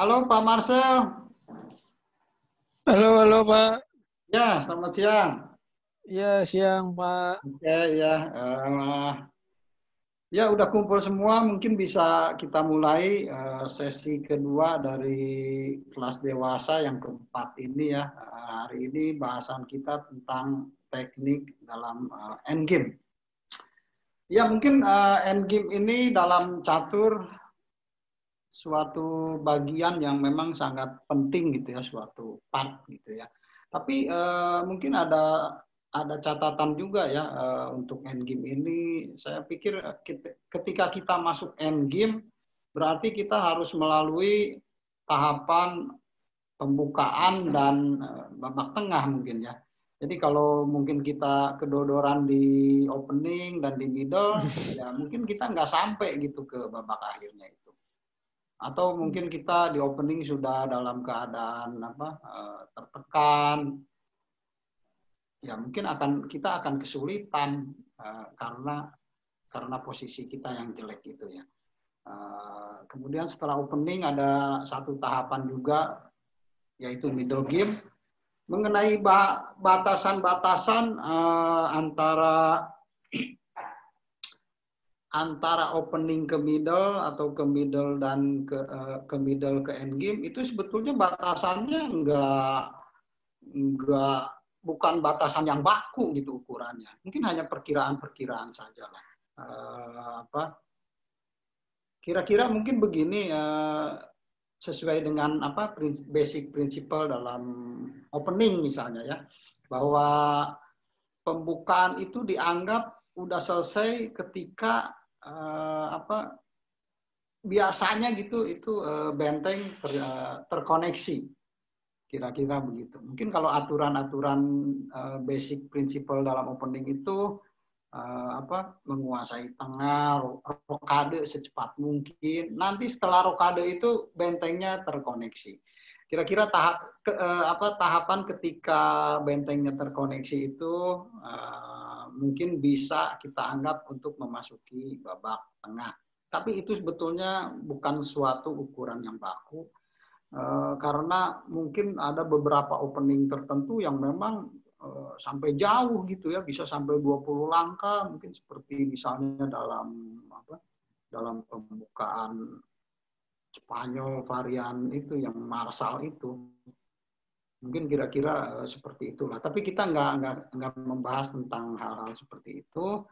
Halo Pak Marcel. Halo, halo Pak. Ya, selamat siang. Ya, siang Pak. Oke, ya. Ya, udah kumpul semua. Mungkin bisa kita mulai sesi kedua dari kelas dewasa yang keempat ini ya. Hari ini bahasan kita tentang teknik dalam endgame. Ya, mungkin endgame ini dalam catur suatu bagian yang memang sangat penting gitu ya, suatu part gitu ya. Tapi mungkin ada catatan juga ya untuk endgame ini. Saya pikir ketika kita masuk endgame berarti kita harus melalui tahapan pembukaan dan babak tengah mungkin ya. Jadi kalau mungkin kita kedodoran di opening dan di middle, ya mungkin kita nggak sampai gitu ke babak akhirnya itu. Atau mungkin kita di opening sudah dalam keadaan tertekan, ya mungkin kita akan kesulitan karena posisi kita yang jelek gitu ya. Kemudian setelah opening ada satu tahapan juga yaitu middle game mengenai batasan-batasan antara opening ke middle atau ke middle dan ke middle ke end game itu sebetulnya batasannya enggak bukan batasan yang baku gitu ukurannya. Mungkin hanya perkiraan-perkiraan saja lah. Kira-kira mungkin begini sesuai dengan basic principle dalam opening misalnya ya, bahwa pembukaan itu dianggap udah selesai ketika biasanya gitu itu benteng terkoneksi, kira-kira begitu. Mungkin kalau aturan-aturan basic principle dalam opening itu menguasai tengah, rokade secepat mungkin. Nanti setelah rokade itu bentengnya terkoneksi. Kira-kira tahapan ketika bentengnya terkoneksi itu mungkin bisa kita anggap untuk memasuki babak tengah. Tapi itu sebetulnya bukan suatu ukuran yang baku, karena mungkin ada beberapa opening tertentu yang memang sampai jauh gitu ya, bisa sampai 20 langkah, mungkin seperti misalnya dalam pembukaan Spanyol varian itu yang Marsal itu. Mungkin kira-kira seperti itulah. Tapi kita nggak membahas tentang hal-hal seperti itu.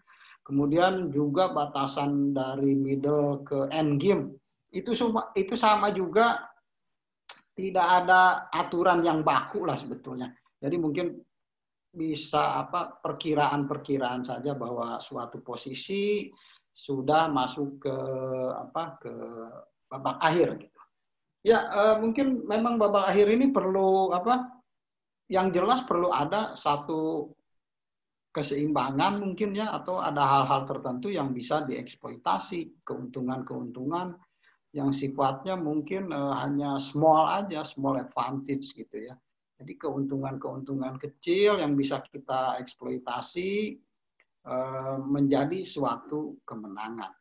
Kemudian juga batasan dari middle ke end game itu sama juga, tidak ada aturan yang baku lah sebetulnya. Jadi mungkin bisa perkiraan-perkiraan saja bahwa suatu posisi sudah masuk ke babak akhir gitu. Ya, mungkin memang babak akhir ini perlu yang jelas perlu ada satu keseimbangan mungkin ya, atau ada hal-hal tertentu yang bisa dieksploitasi, keuntungan-keuntungan yang sifatnya mungkin hanya small advantage gitu ya. Jadi keuntungan-keuntungan kecil yang bisa kita eksploitasi menjadi suatu kemenangan.